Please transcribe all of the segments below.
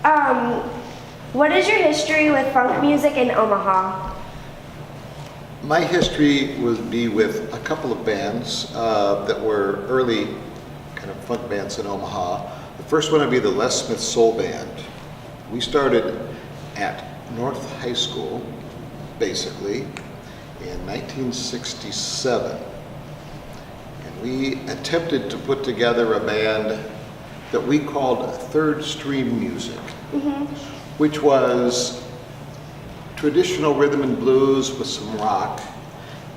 Um, what is your history with funk music in Omaha? My history would be with a couple of bands that were early kind of funk bands in Omaha. The first one would be the Les Smith Soul Band. We started at North High School, basically, in 1967. And we attempted to put together a band that we called Third Stream Music, which was traditional rhythm and blues with some rock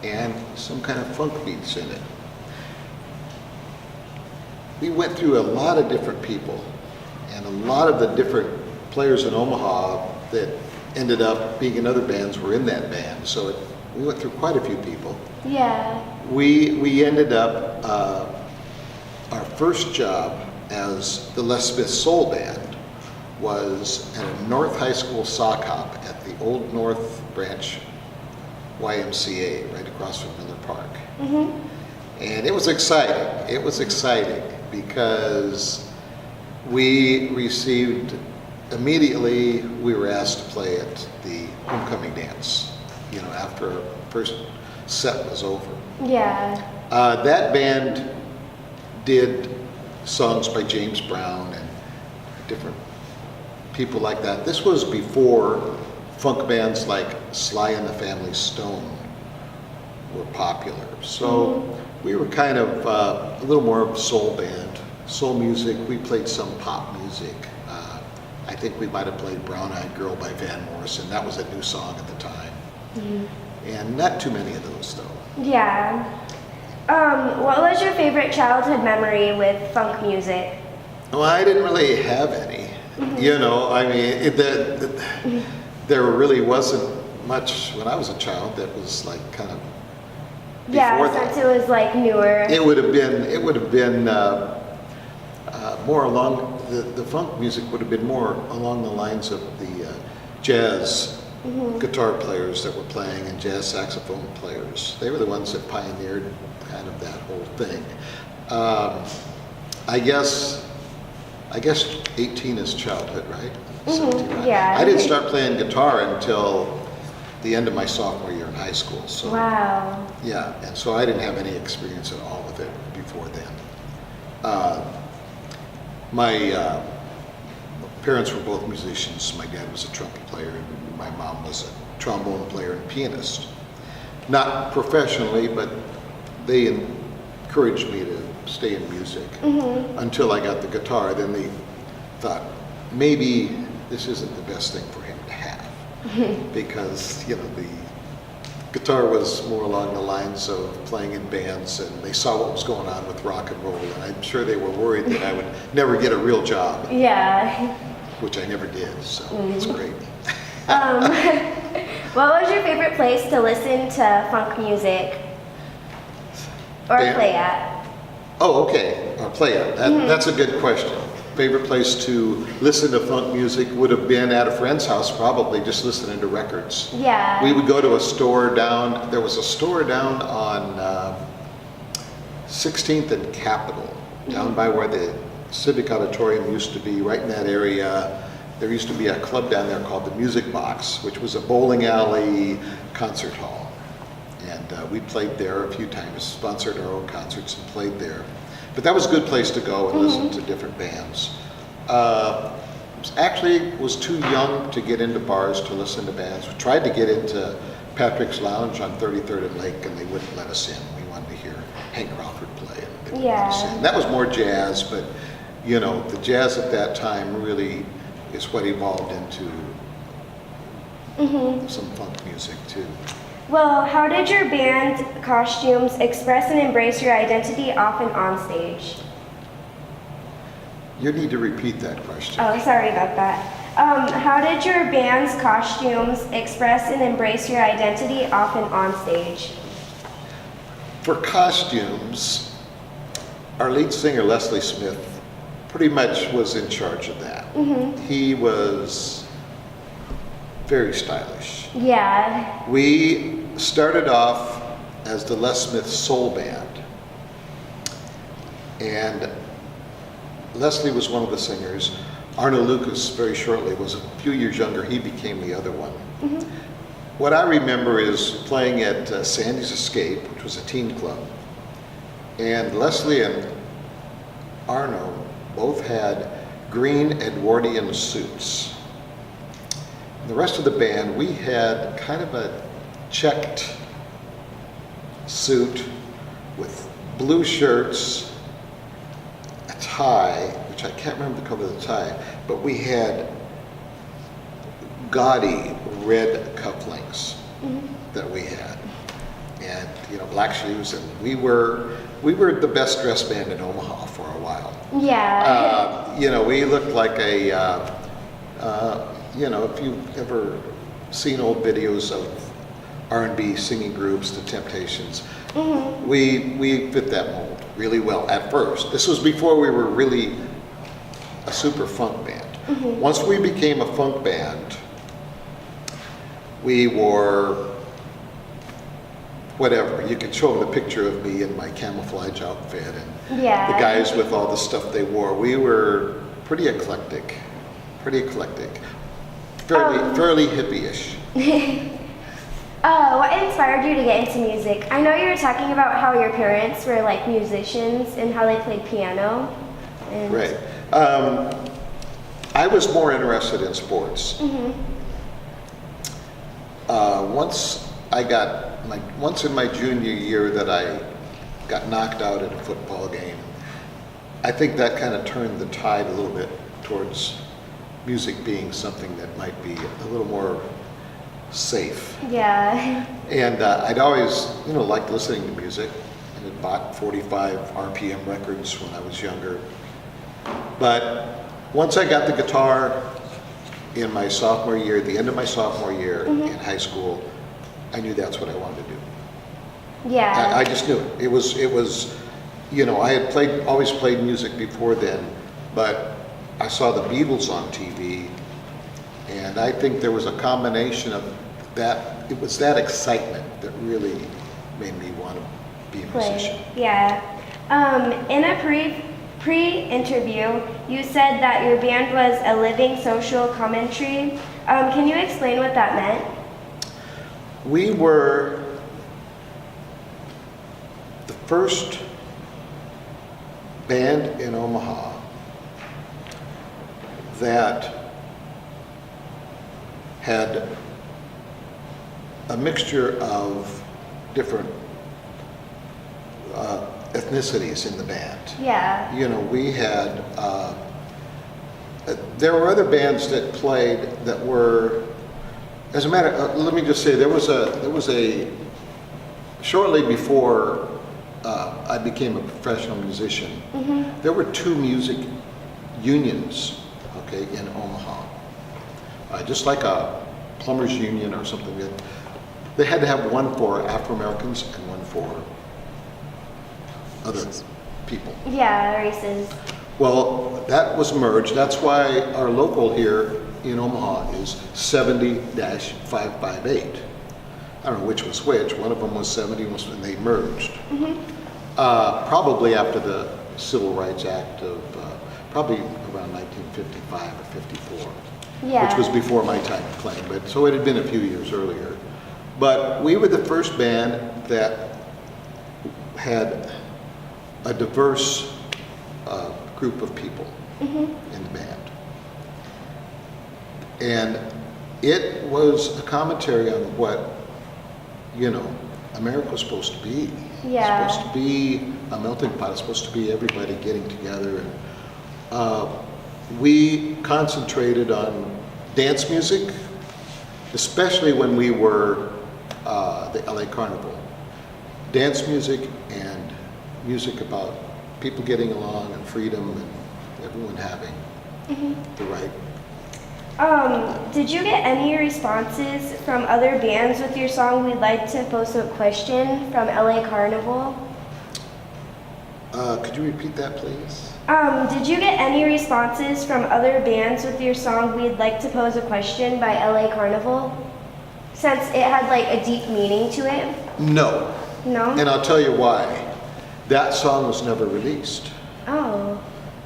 and some kind of funk beats in it. We went through a lot of different people, and a lot of the different players in Omaha that ended up being in other bands were in that band. So we went through quite a few people. Yeah. We ended up, our first job as the Les Smith Soul Band was at a North High School sock hop at the Old North Branch YMCA right across from Miller Park. And it was exciting. It was exciting because we received, immediately we were asked to play at the homecoming dance, after our first set was over. Yeah. That band did songs by James Brown and different people like that. This was before funk bands like Sly and the Family Stone were popular. So we were kind of a little more of a soul band, soul music. We played some pop music. I think we might have played Brown Eyed Girl by Van Morrison. That was a new song at the time. And not too many of those though. Yeah. What was your favorite childhood memory with funk music? Well, I didn't really have any. There really wasn't much when I was a child that was like kind of before that. Since it was like newer. It would have been more along, the funk music would have been more along the lines of the jazz guitar players that were playing and jazz saxophone players. They were the ones that pioneered kind of that whole thing. I guess 18 is childhood, right? 17, right? Yeah. I didn't start playing guitar until the end of my sophomore year in high school. So Wow. yeah, and so I didn't have any experience at all with it before then. My parents were both musicians. My dad was a trumpet player, and my mom was a trombone player and pianist. Not professionally, but they encouraged me to stay in music until I got the guitar. Then they thought, maybe this isn't the best thing for him to have, because the guitar was more along the lines of playing in bands, and they saw what was going on with rock and roll, and I'm sure they were worried that I would never get a real job. Yeah. Which I never did, so it's great. What was your favorite place to listen to funk music or play at? Oh, okay, or play it. That's a good question. Favorite place to listen to funk music would have been at a friend's house, probably just listening to records. Yeah. We would go to a store there was a store down on 16th and Capitol, down by where the Civic Auditorium used to be, right in that area. There used to be a club down there called the Music Box, which was a bowling alley concert hall. And we played there a few times, sponsored our own concerts and played there. But that was a good place to go and listen to different bands. Actually was too young to get into bars to listen to bands. We tried to get into Patrick's Lounge on 33rd and Lake, and they wouldn't let us in. We wanted to hear Hank Crawford play, and they wouldn't let us in. That was more jazz, but the jazz at that time really is what evolved into some funk music too. Well, how did your band costumes express and embrace your identity off and on stage? You need to repeat that question. Oh, sorry about that. How did your band's costumes express and embrace your identity off and on stage? For costumes, our lead singer, Leslie Smith, pretty much was in charge of that. He was very stylish. Yeah. We started off as the Les Smith Soul Band, and Leslie was one of the singers. Arno Lucas, very shortly, was a few years younger. He became the other one. Mhm. What I remember is playing at Sandy's Escape, which was a teen club. And Leslie and Arno both had green Edwardian suits. The rest of the band, we had kind of a checked suit with blue shirts, a tie, which I can't remember the color of the tie, but we had gaudy red cufflinks that we had, and black shoes, and we were the best dressed band in Omaha for a while. Yeah. We looked like a if you've ever seen old videos of R&B singing groups, the Temptations, we fit that mold really well at first. This was before we were really a super funk band. Once we became a funk band, we wore whatever. You could show them the picture of me in my camouflage outfit and the guys with all the stuff they wore. We were pretty eclectic, fairly hippie-ish. What inspired you to get into music? I know you were talking about how your parents were like musicians and how they played piano. And Right. I was more interested in sports. Once in my junior year that I got knocked out at a football game, I think that kind of turned the tide a little bit towards music being something that might be a little more safe. Yeah. And I'd always, liked listening to music, and had bought 45 RPM records when I was younger. But once I got the guitar in my sophomore year, at the end of my sophomore year in high school, I knew that's what I wanted to do. Yeah. I just knew it. It was, I had always played music before then, but I saw the Beatles on TV, and I think there was a combination of that. It was that excitement that really made me want to be a musician. Yeah. In a pre-interview, you said that your band was a living social commentary. Can you explain what that meant? We were the first band in Omaha that had a mixture of different ethnicities in the band. Yeah. We had, there were other bands that played that were, as a matter, let me just say, there was a, shortly before I became a professional musician, there were 2 music unions, in Omaha. Just like a plumbers union or something. They had to have one for Afro-Americans and one for other people. Yeah, races. Well, that was merged. That's why our local here in Omaha is 70-558. I don't know which was which. One of them was 70, and they merged. Probably after the Civil Rights Act of probably around 1955 or 54, which was before my time playing. But so it had been a few years earlier. But we were the first band that had a diverse group of people in the band. And it was a commentary on what, America was supposed to be. Yeah. It's supposed to be a melting pot. It's supposed to be everybody getting together. And we concentrated on dance music, especially when we were the LA Carnival. Dance music and music about people getting along and freedom and everyone having the right. Did you get any responses from other bands with your song "We'd Like to Pose a Question" from LA Carnival? Could you repeat that, please? Did you get any responses from other bands with your song "We'd Like to Pose a Question" by LA Carnival? Since it had like a deep meaning to it? No. No? And I'll tell you why. That song was never released. Oh.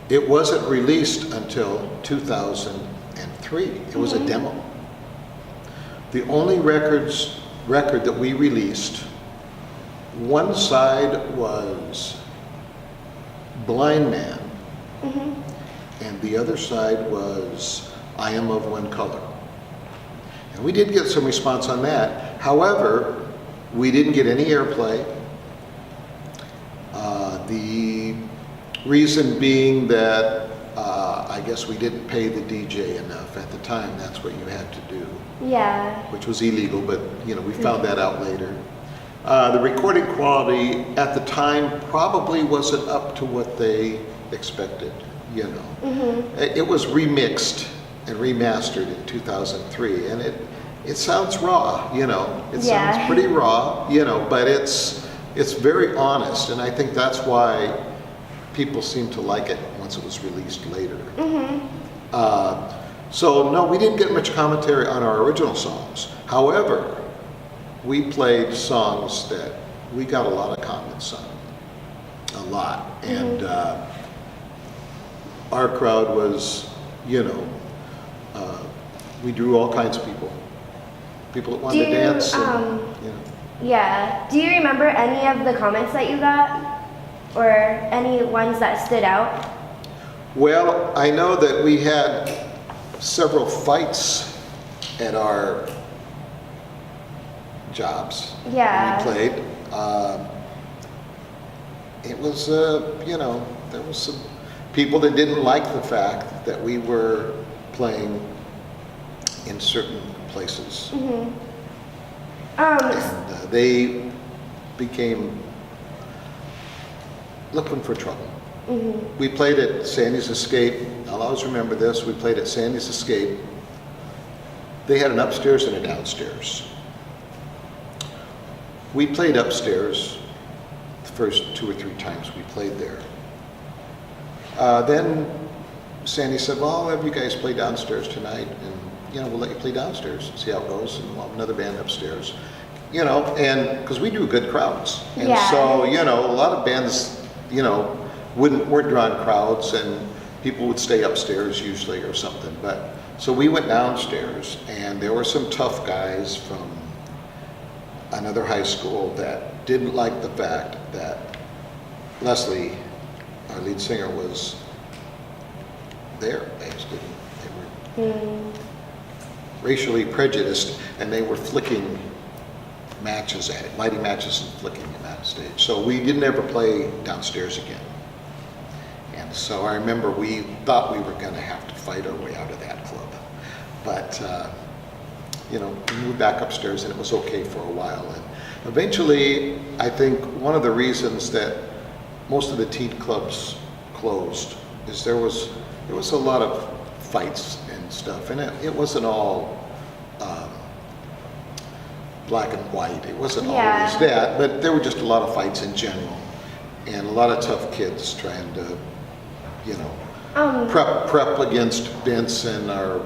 It wasn't released until 2003. It was a demo. The only record that we released, one side was Blind Man, and the other side was I Am of One Color. And we did get some response on that. However, we didn't get any airplay. The reason being that I guess we didn't pay the DJ enough at the time. That's what you had to do. Yeah. Which was illegal, but we found that out later. The recording quality at the time probably wasn't up to what they expected. It was remixed and remastered in 2003, and it sounds raw. It sounds pretty raw. But it's very honest, and I think that's why people seem to like it once it was released later. So no, we didn't get much commentary on our original songs. However, we played songs that we got a lot of comments on, a lot, and our crowd was, we drew all kinds of people that wanted to dance. Yeah. Do you remember any of the comments that you got, or any ones that stood out? Well, I know that we had several fights at our jobs. Yeah. We played. It was, there was some people that didn't like the fact that we were playing in certain places. And they became looking for trouble. We played at Sandy's Escape. I'll always remember this. We played at Sandy's Escape. They had an upstairs and a downstairs. We played upstairs the first 2 or 3 times we played there. Then Sandy said, well, I'll have you guys play downstairs tonight, and we'll let you play downstairs, see how it goes, and we'll have another band upstairs. And because we do good crowds. And so, a lot of bands, weren't drawing crowds, and people would stay upstairs usually or something. But so we went downstairs, and there were some tough guys from another high school that didn't like the fact that Leslie, our lead singer, was there. They just didn't. They were racially prejudiced, and they were flicking matches at it, lighting matches and flicking them at stage. So we didn't ever play downstairs again. And so I remember we thought we were going to have to fight our way out of that club. But, we moved back upstairs, and it was okay for a while. And eventually, I think one of the reasons that most of the teen clubs closed is there was a lot of fights and stuff, and it wasn't all black and white. It wasn't always that, but there were just a lot of fights in general, and a lot of tough kids trying to, prep against Benson or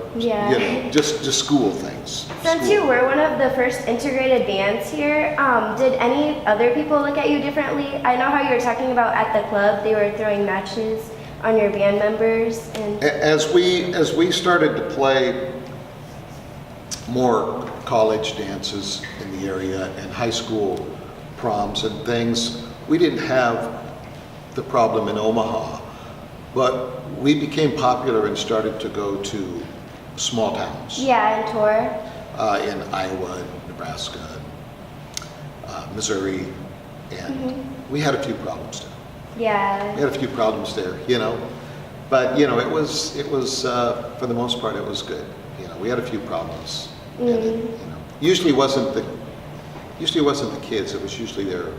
just school things. Since you were one of the first integrated bands here, did any other people look at you differently? I know how you were talking about at the club, they were throwing matches on your band members, and as we started to play more college dances in the area and high school proms and things, we didn't have the problem in Omaha, but we became popular and started to go to small towns. And tour. In Iowa, Nebraska, Missouri, and we had a few problems there. We had a few problems there, but it was for the most part it was good. We had a few problems, and it, usually wasn't the kids. It was usually their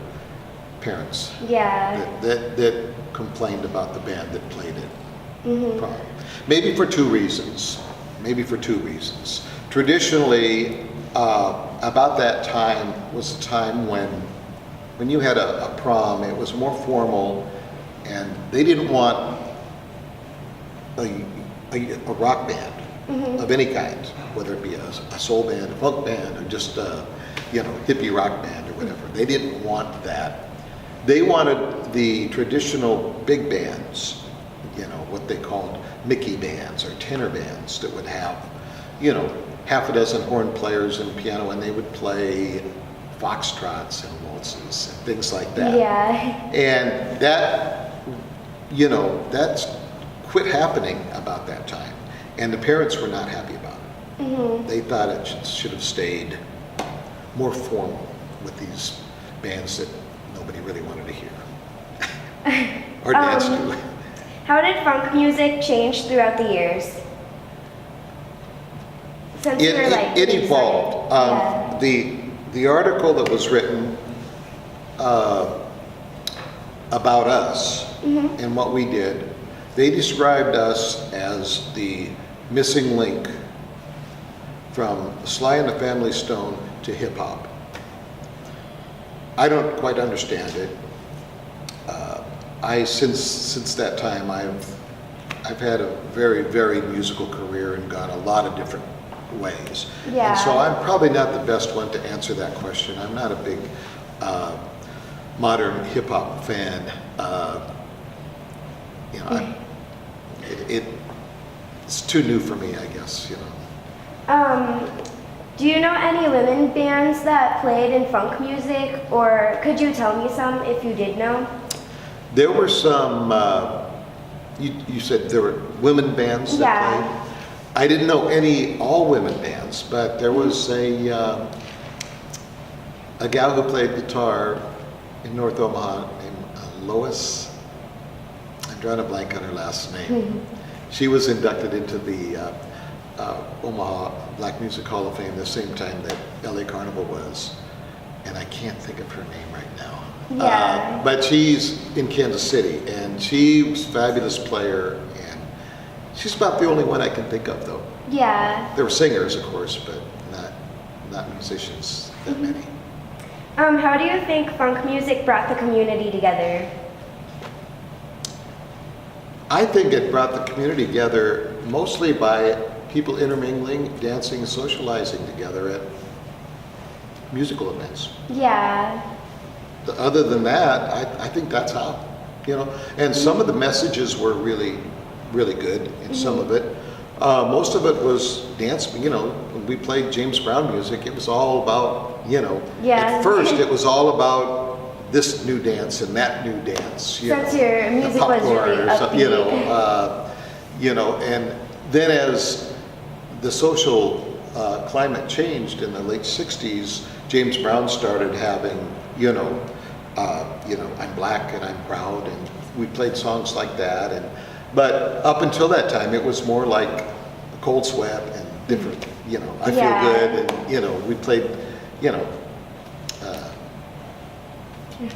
parents. That complained about the band that played it. Prom. Maybe for two reasons. Traditionally, about that time was the time when you had a prom, it was more formal, and they didn't want a rock band of any kind, whether it be a soul band, a funk band, or just a hippie rock band or whatever. They didn't want that. They wanted the traditional big bands what they called Mickey bands or tenor bands that would have, half a dozen horn players and piano, and they would play foxtrots and waltzes and things like that. Yeah. And that's quit happening about that time. And the parents were not happy about it. Mm-hmm. They thought it should have stayed more formal with these bands that nobody really wanted to hear or dance to. How did funk music change throughout the years? Since you're like It evolved. yeah. The article that was written about us Mm-hmm. and what we did, they described us as the missing link from Sly and the Family Stone to hip hop. I don't quite understand it. Since that time, I've had a very, very musical career and gone a lot of different ways. Yeah. And so I'm probably not the best one to answer that question. I'm not a big modern hip hop fan. It's too new for me, I guess. Do you know any women bands that played in funk music, or could you tell me some if you did know? There were some. You said there were women bands that Yeah. played. I didn't know any all-women bands, but there was a gal who played guitar in North Omaha named Lois. I'm drawing a blank on her last name. She was inducted into the Omaha Black Music Hall of Fame the same time that LA Carnival was, and I can't think of her name right now. Yeah. But she's in Kansas City, and she was a fabulous player, and she's about the only one I can think of, though. Yeah. There were singers, of course, but not musicians that many. How do you think funk music brought the community together? I think it brought the community together mostly by people intermingling, dancing, and socializing together at musical events. Yeah. Other than that, I think that's how, And some of the messages were really, really good in some of it. Most of it was dance, when we played James Brown music, it was all about, Yeah. At first it was all about this new dance and that new dance. Since your music was popcorn really or something, upbeat. and then as the social climate changed in the late 60s, James Brown started having, I'm black and I'm proud, and we played songs like that. But up until that time, it was more like a Cold Sweat and different, I Feel Yeah. Good, and we played,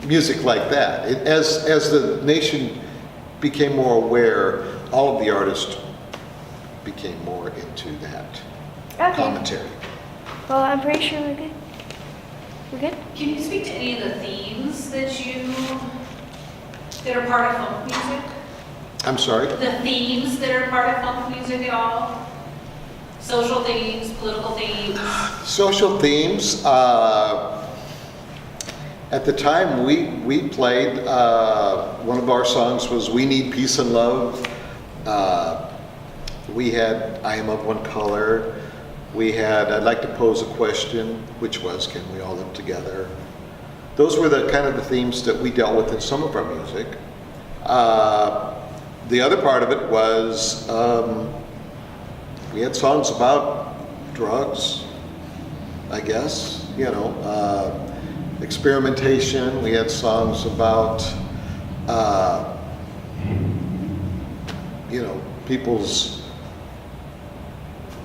music like that. As the nation became more aware, all of the artists became more into that Okay. commentary. Well, I'm pretty sure we're good. We're good? Can you speak to any of the themes that are part of funk music? I'm sorry? The themes that are part of funk music at all? Social themes, political themes? Social themes. At the time we played, one of our songs was We Need Peace and Love. We had I Am of One Color. We had I'd Like to Pose a Question, which was Can We All Live Together? Those were the kind of the themes that we dealt with in some of our music. The other part of it was we had songs about drugs, I guess, experimentation. We had songs about, people's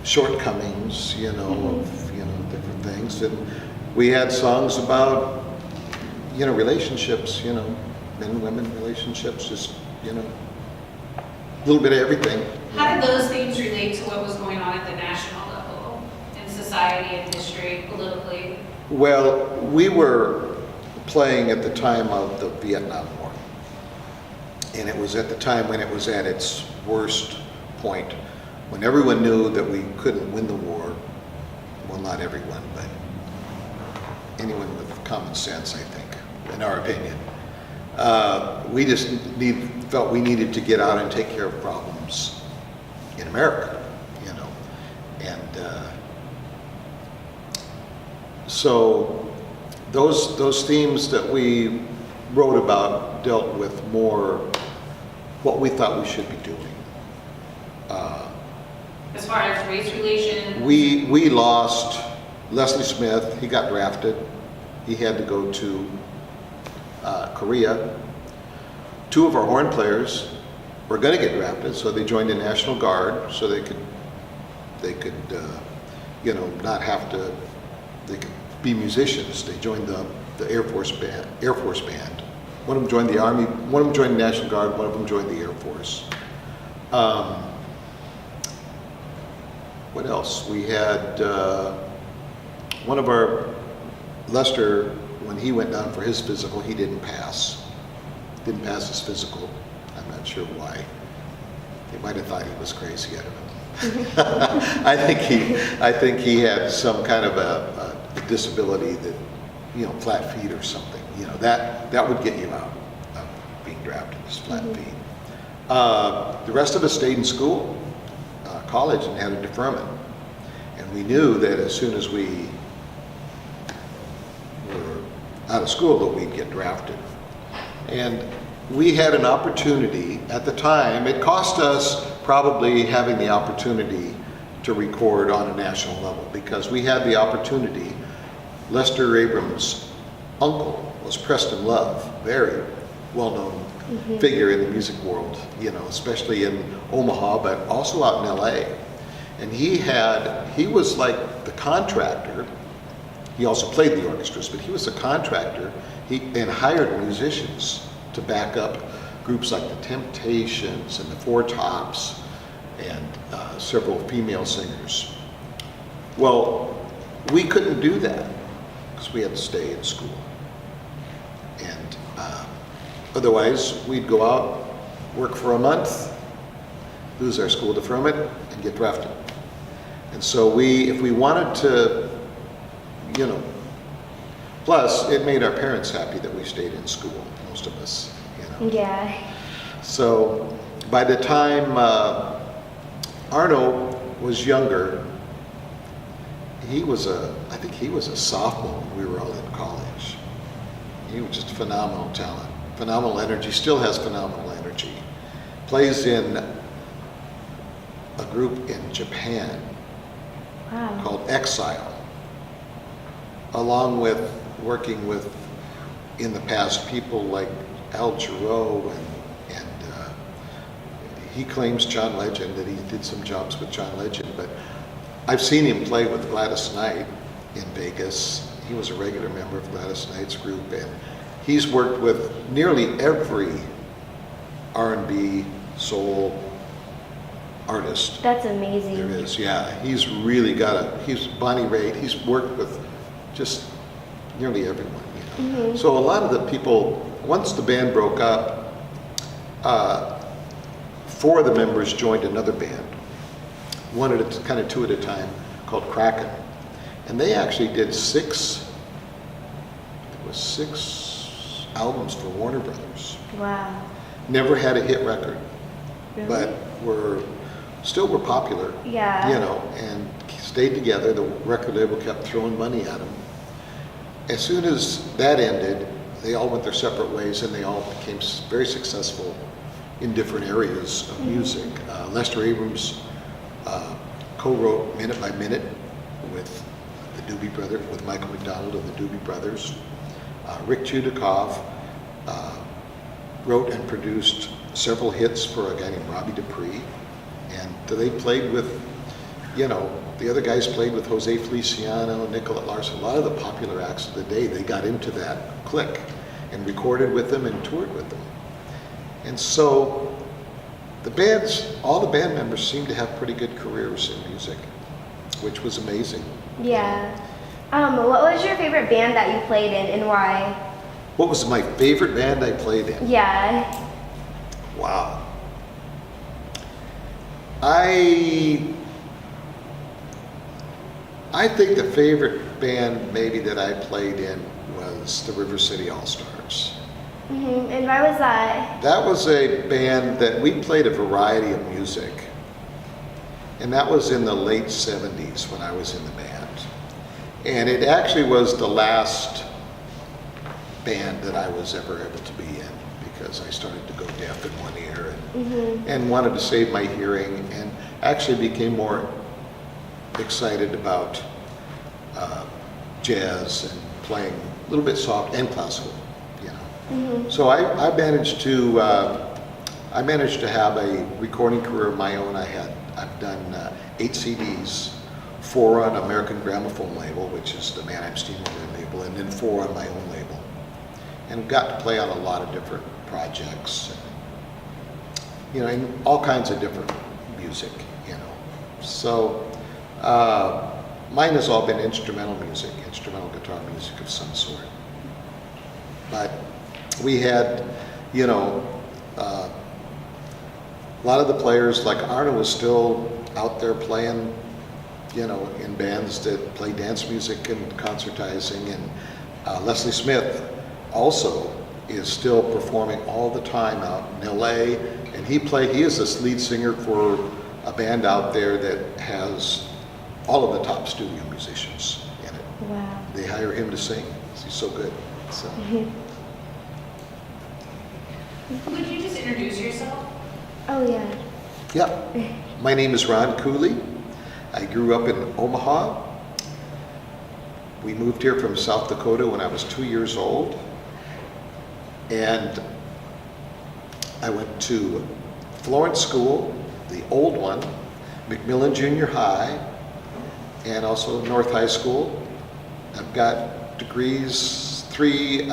shortcomings, of, different things. And we had songs about, relationships, men and women relationships, just, a little bit of everything. How did those themes relate to what was going on at the national level, in society and history, politically? Well, we were playing at the time of the Vietnam War. And it was at the time when it was at its worst point, when everyone knew that we couldn't win the war. Well, not everyone, but anyone with common sense, I think, in our opinion, We just felt we needed to get out and take care of problems in America, you know. And so those themes that we wrote about dealt with more what we thought we should be doing. As far as race relations? We lost Leslie Smith. He got drafted. He had to go to Korea. Two of our horn players were going to get drafted, so they joined the National Guard so they could you know, not have to, they could be musicians. They joined the Air Force band. One of them joined the Army, one of them joined the National Guard, one of them joined the Air Force. What else? We had one of our, Lester, when he went down for his physical, he didn't pass. Didn't pass his physical. I'm not sure why. They might have thought he was crazy, I don't know. I think he had some kind of a disability that, you know, flat feet or something. You know, that would get you out of being drafted, just flat feet. The rest of us stayed in school, college, and had a deferment. And we knew that as soon as we were out of school that we'd get drafted. And we had an opportunity at the time. It cost us probably having the opportunity to record on a national level, because we had the opportunity. Lester Abrams' uncle was Preston Love, very well-known figure in the music world, you know, especially in Omaha, but also out in LA. And he was like the contractor. He also played the orchestras, but he was a contractor and hired musicians to back up groups like the Temptations and the Four Tops and several female singers. Well, we couldn't do that because we had to stay in school. And otherwise, we'd go out, work for a month, lose our school deferment, and get drafted. And so if we wanted to, you know, plus it made our parents happy that we stayed in school, most of us, you know. Yeah. So by the time Arno was younger, I think he was a sophomore when we were all in college. He was just phenomenal talent, phenomenal energy, still has phenomenal energy. Plays in a group in Japan called Exile, along with working with, in the past, people like Al Jarreau, and he claims John Legend, that he did some jobs with John Legend, but I've seen him play with Gladys Knight in Vegas. He was a regular member of Gladys Knight's group, and he's worked with nearly every R&B, soul artist. That's amazing. There is, yeah. He's really he's Bonnie Raitt. He's worked with just nearly everyone, you know. So a lot of the people, once the band broke up, 4 of the members joined another band, two at a time, called Kraken. And they actually did 6 albums for Warner Brothers. Wow. Never had a hit record, Really? but still were popular. Yeah. You know, and stayed together. The record label kept throwing money at them. As soon as that ended, they all went their separate ways, and they all became very successful in different areas of music. Lester Abrams co-wrote Minute by Minute with the Doobie Brothers, with Michael McDonald of the Doobie Brothers. Rick Chudikoff wrote and produced several hits for a guy named Robbie Dupree, and they played with, you know, the other guys played with Jose Feliciano, Nicolette Larson, a lot of the popular acts of the day. They got into that clique and recorded with them and toured with them. And so all the band members seemed to have pretty good careers in music, which was amazing. Yeah. What was your favorite band that you played in, and why? What was my favorite band I played in? Yeah. Wow. I think the favorite band maybe that I played in was the River City All-Stars. And why was that? That was a band that we played a variety of music. And that was in the late 70s when I was in the band. And it actually was the last band that I was ever able to be in, because I started to go deaf in one ear and wanted to save my hearing, and actually became more excited about jazz and playing a little bit soft and classical, you know. So I managed to have a recording career of my own. I've done 8 CDs, 4 on American Gramophone label, which is the Mannheim Steamroller label, and then 4 on my own label. And got to play on a lot of different projects, you know, and all kinds of different music, you know. So mine has all been instrumental music, instrumental guitar music of some sort. But we had, you know, a lot of the players, like Arna was still out there playing, you know, in bands that play dance music and concertizing, and Leslie Smith also is still performing all the time out in LA, and he is the lead singer for a band out there that has all of the top studio musicians in it. Wow. They hire him to sing. He's so good. So. Would you just introduce yourself? Oh, yeah. Yeah. My name is Ron Cooley. I grew up in Omaha. We moved here from South Dakota when I was 2 years old. And I went to Florence School, the old one, McMillan Junior High, and also North High School. I've got degrees, 3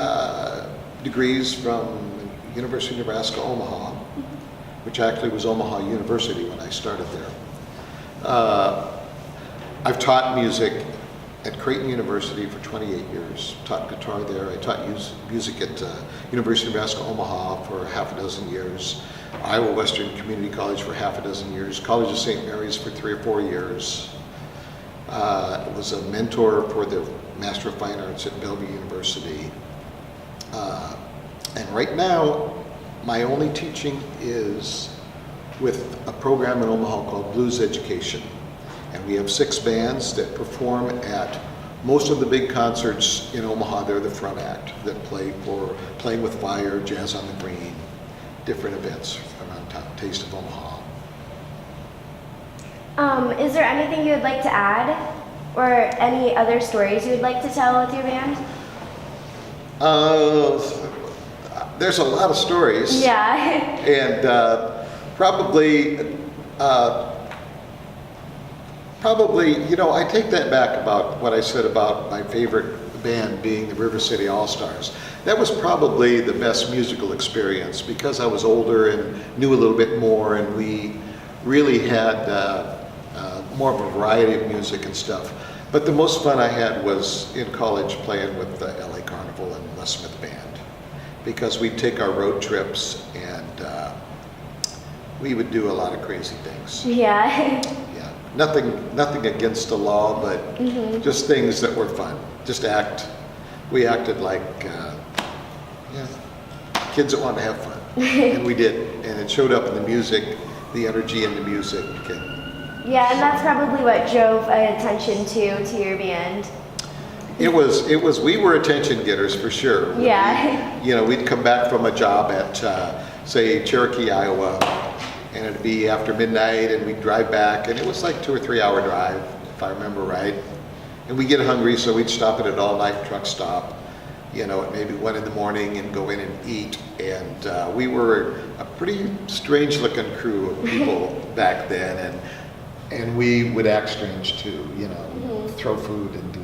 degrees from University of Nebraska, Omaha, which actually was Omaha University when I started there. I've taught music at Creighton University for 28 years, taught guitar there. I taught music at University of Nebraska, Omaha for half a dozen years, Iowa Western Community College for half a dozen years, College of St. Mary's for 3 or 4 years. I was a mentor for the Master of Fine Arts at Bellevue University. And right now, my only teaching is with a program in Omaha called Blues Education. And we have 6 bands that perform at most of the big concerts in Omaha. They're the front act that play for Playing with Fire, Jazz on the Green, different events around town, Taste of Omaha. Is there anything you would like to add, or any other stories you would like to tell with your band? There's a lot of stories. Yeah. And probably, you know, I take that back about what I said about my favorite band being the River City All-Stars. That was probably the best musical experience because I was older and knew a little bit more, and we really had more of a variety of music and stuff. But the most fun I had was in college playing with the LA Carnival and Les Smith Band, because we'd take our road trips and we would do a lot of crazy things. Yeah. Yeah, nothing against the law, but just things that were fun. Just we acted like kids that wanted to have fun, and we did, and it showed up in the music, the energy in the music. Yeah, and that's probably what drove attention to your band. It was we were attention getters for sure. Yeah. You know, we'd come back from a job at say Cherokee, Iowa, and it'd be after midnight, and we'd drive back, and it was like 2 or 3 hour drive, if I remember right. And we'd get hungry, so we'd stop at an all-night truck stop, you know, at maybe 1 in the morning, and go in and eat. And we were a pretty strange-looking crew of people back then, and we would act strange too, you know, throw food and do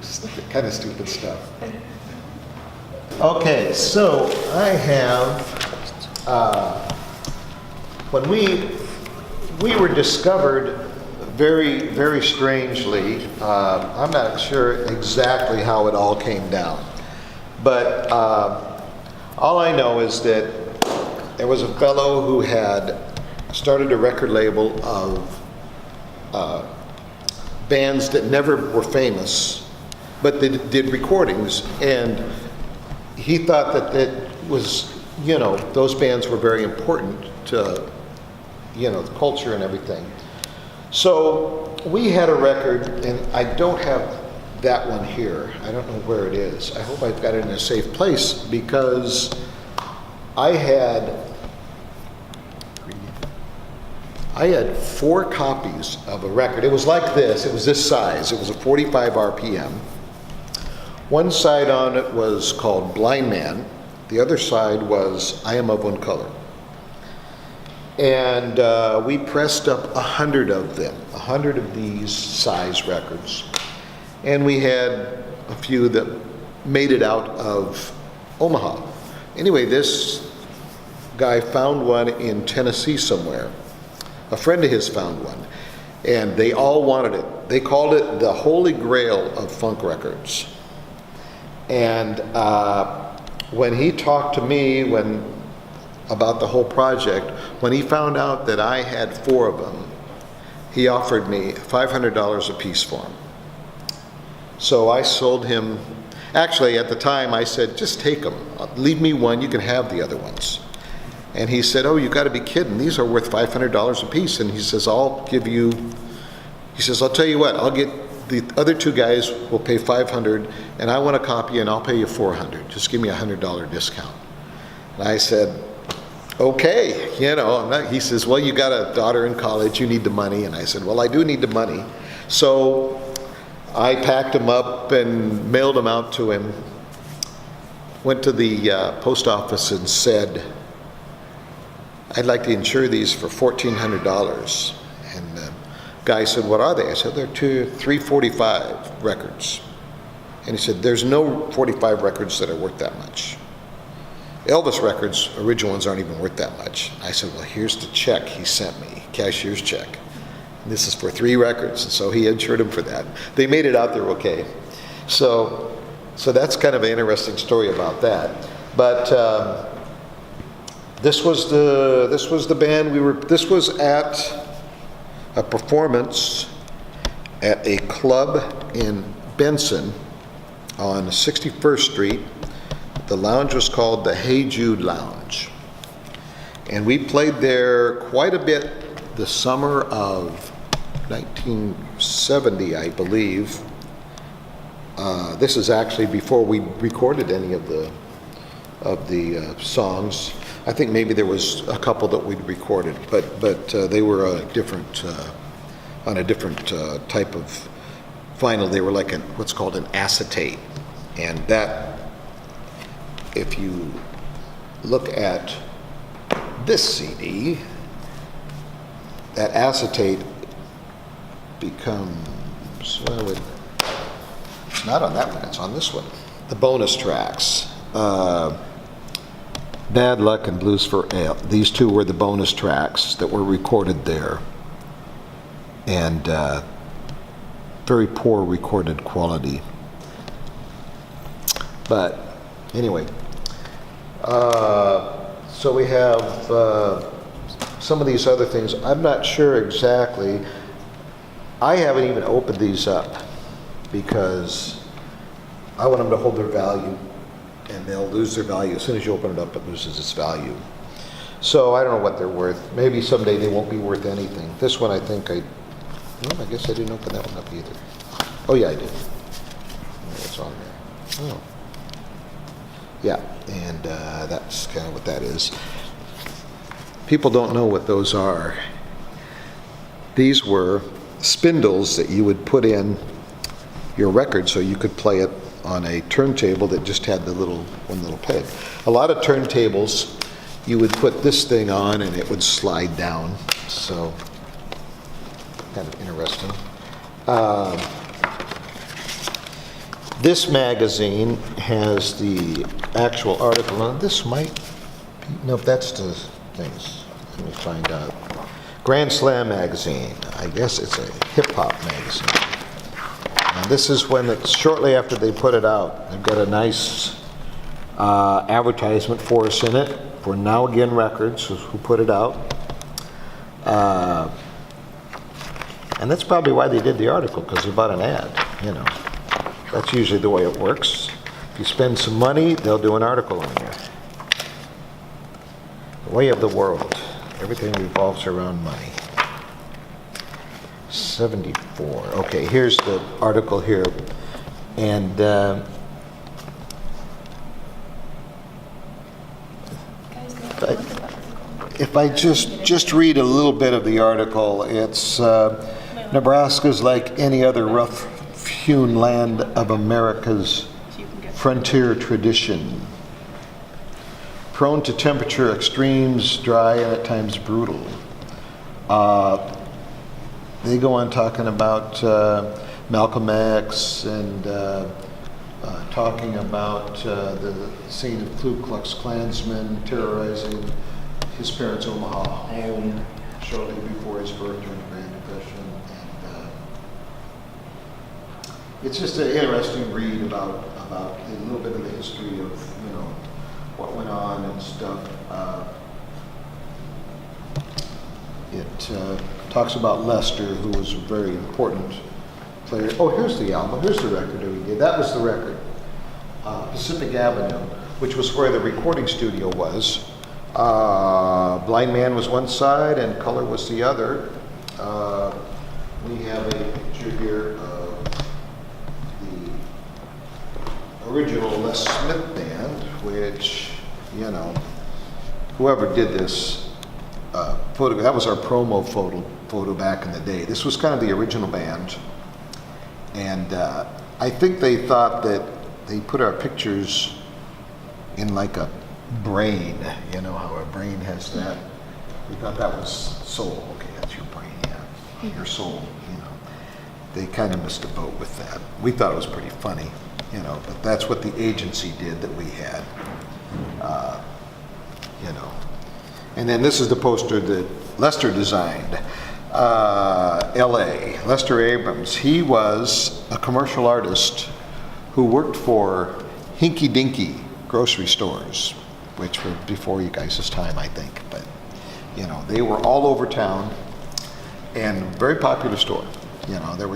kind of stupid stuff. Okay, so I have, when we were discovered very, very strangely, I'm not sure exactly how it all came down, but all I know is that there was a fellow who had started a record label of bands that never were famous, but they did recordings, and he thought that it was you know, those bands were very important to, you know, the culture and everything. So we had a record, and I don't have that one here. I don't know where it is. I hope I've got it in a safe place, because I had 4 copies of a record. It was like this. It was this size. It was a 45 RPM. One side on it was called Blind Man. The other side was I Am of One Color. And we pressed up 100 of them, 100 of these size records. And we had a few that made it out of Omaha. Anyway, this guy found one in Tennessee somewhere. A friend of his found one, and they all wanted it. They called it the Holy Grail of funk records. And when he talked to me about the whole project, when he found out that I had 4 of them, he offered me $500 a piece for them. So I sold him, actually at the time I said, just take them, leave me one, you can have the other ones. And he said, oh, you got to be kidding, these are worth $500 a piece. And he says, I'll tell you what, I'll get, the other 2 guys will pay $500, and I want a copy, and I'll pay you $400. Just give me a $100 discount. And I said, okay, you know. He says, well, you got a daughter in college, you need the money. And I said, well, I do need the money. So I packed them up and mailed them out to him. Went to the post office and said, I'd like to insure these for $1,400. And the guy said, what are they? I said, they're 345 records. And he said, there's no 45 records that are worth that much. Elvis records, original ones, aren't even worth that much. I said, well, here's the check he sent me, cashier's check. And this is for 3 records, and so he insured them for that. They made it out there okay. So that's kind of an interesting story about that. But this was the band this was at a performance at a club in Benson on 61st Street. The lounge was called the Hey Jude Lounge. And we played there quite a bit the summer of 1970, I believe. This is actually before we recorded any of the songs. I think maybe there was a couple that we'd recorded, but they were on a different type of vinyl. They were like what's called an acetate, and that, if you look at this CD, that acetate becomes, well, it's not on that one, it's on this one. The bonus tracks. Bad Luck and Blues for Ale. These 2 were the bonus tracks that were recorded there. And very poor recorded quality. But anyway, so we have some of these other things. I'm not sure exactly. I haven't even opened these up because I want them to hold their value, and they'll lose their value. As soon as you open it up, it loses its value. So I don't know what they're worth. Maybe someday they won't be worth anything. This one, I think I guess I didn't open that one up either. Oh yeah, I did. What's on there? Oh. Yeah, and that's kind of what that is. People don't know what those are. These were spindles that you would put in your record so you could play it on a turntable that just had one little peg. A lot of turntables, you would put this thing on and it would slide down. So, kind of interesting. This magazine has the actual article on it. This might be, no, that's the things. Let me find out. Grand Slam magazine. I guess it's a hip-hop magazine. And this is when it's shortly after they put it out. They've got a nice advertisement for us in it, for Now Again Records, who put it out. And that's probably why they did the article, because they bought an ad, you know. That's usually the way it works. If you spend some money, they'll do an article on you. The way of the world. Everything revolves around money. 74. Okay, here's the article here. And if I just read a little bit of the article, it's Nebraska's like any other rough-hewn land of America's frontier tradition. Prone to temperature extremes, dry and at times brutal. They go on talking about Malcolm X and talking about the scene of Ku Klux Klansmen terrorizing his parents' Omaha home shortly before his birth during the Great Depression. And it's just an interesting read about a little bit of the history of, what went on and stuff. It talks about Lester, who was a very important player. Oh, here's the album. Here's the record that we did. That was the record. Pacific Avenue, which was where the recording studio was. Blind Man was one side and Color was the other. We have a picture here of the original Les Smith Band, which, whoever did this photo, that was our promo photo back in the day. This was kind of the original band. And I think they thought that they put our pictures in like a brain, how a brain has that. We thought that was soul. Okay, that's your brain, yeah. Your soul, They kind of missed a boat with that. We thought it was pretty funny, but that's what the agency did that we had, And then this is the poster that Lester designed. L.A., Lester Abrams. He was a commercial artist who worked for Hinky Dinky grocery stores, which were before you guys' time, I think. But, they were all over town and very popular store. There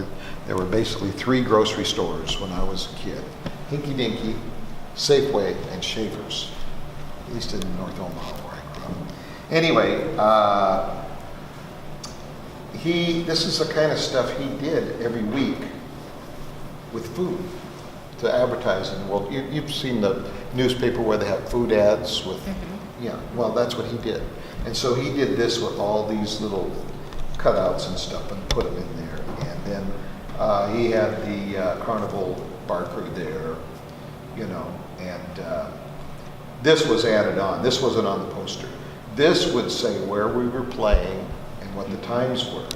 were basically 3 grocery stores when I was a kid. Hinky Dinky, Safeway, and Schaefer's, at least in North Omaha where I grew up. Anyway, this is the kind of stuff he did every week with food to advertising. Well, you've seen the newspaper where they have food ads with, well, that's what he did. And so he did this with all these little cutouts and stuff and put them in there. And then he had the Carnival barcode there, and this was added on. This wasn't on the poster. This would say where we were playing and what the times were.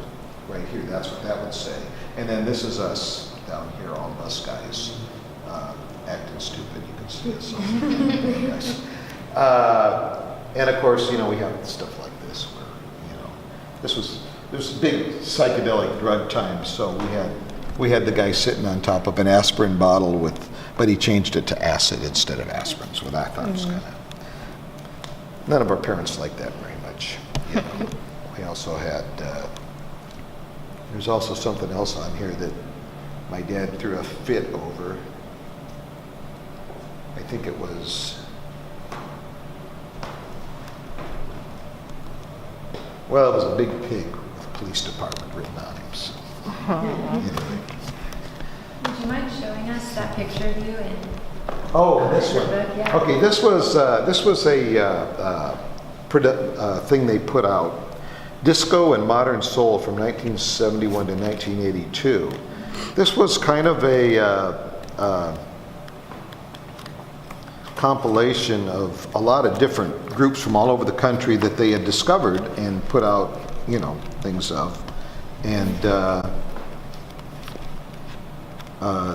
Right here, that's what that would say. And then this is us down here, all of us guys, acting stupid. You can see us. And of course, we have stuff like this where, this was big psychedelic drug times. So we had the guy sitting on top of an aspirin bottle but he changed it to acid instead of aspirin. So I thought it was kind of. None of our parents liked that very much. We also had. There's also something else on here that my dad threw a fit over. I think it was. Well, it was a big pig with police department written on him. So, anyway. Would you mind showing us that picture of you? Oh, this one. Yeah. Okay, this was a thing they put out, Disco and Modern Soul from 1971 to 1982. This was kind of a compilation of a lot of different groups from all over the country that they had discovered and put out, things of. And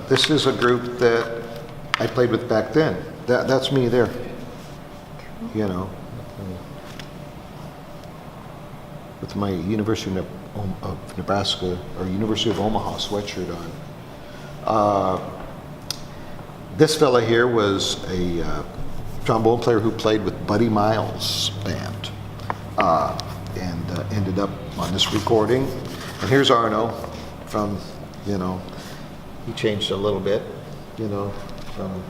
this is a group that I played with back then. That's me there. With my University of Nebraska or University of Omaha sweatshirt on. This fella here was a trombone player who played with Buddy Miles' band and ended up on this recording. And here's Arno from, he changed a little bit, from,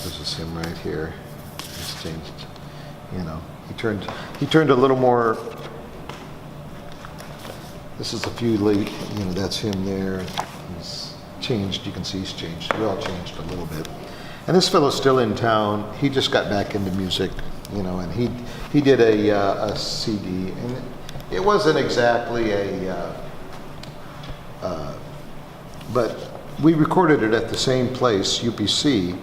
this is him right here. He's changed. you know. He turned a little more. This is a few late, you know, that's him there. He's changed, you can see he's changed. We all changed a little bit. And this fellow's still in town. He just got back into music, you know, and he did a CD. And it wasn't exactly but we recorded it at the same place, UPC,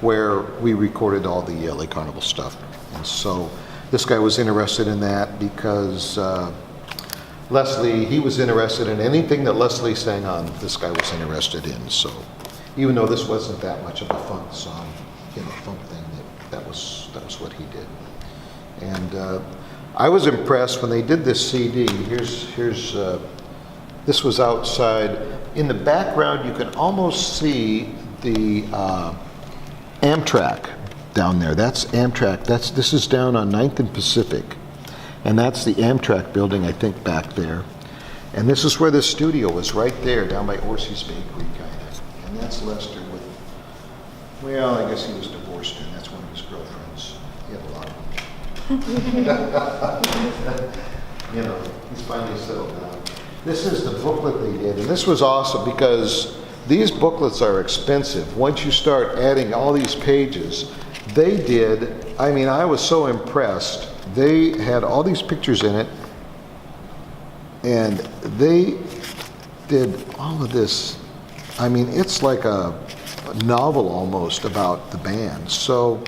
where we recorded all the LA Carnival stuff. And so this guy was interested in that because Leslie, he was interested in anything that Leslie sang on, this guy was interested in. So even though this wasn't that much of a funk song, you know, funk thing, that was what he did. And I was impressed when they did this CD. Here's this was outside. In the background, you can almost see the Amtrak down there. That's Amtrak. This is down on 9th and Pacific. And that's the Amtrak building, I think, back there. And this is where the studio was, right there, down by Orsi's Bakery, kind of. And that's Lester with, well, I guess he was divorced, and that's one of his girlfriends. He had a lot of them. You know, he's finally settled down. This is the booklet they did, and this was awesome because these booklets are expensive. Once you start adding all these pages, they did, I mean, I was so impressed. They had all these pictures in it, and they did all of this. I mean, it's like a novel almost about the band. So,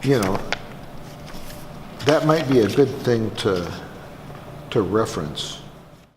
you know, that might be a good thing to reference.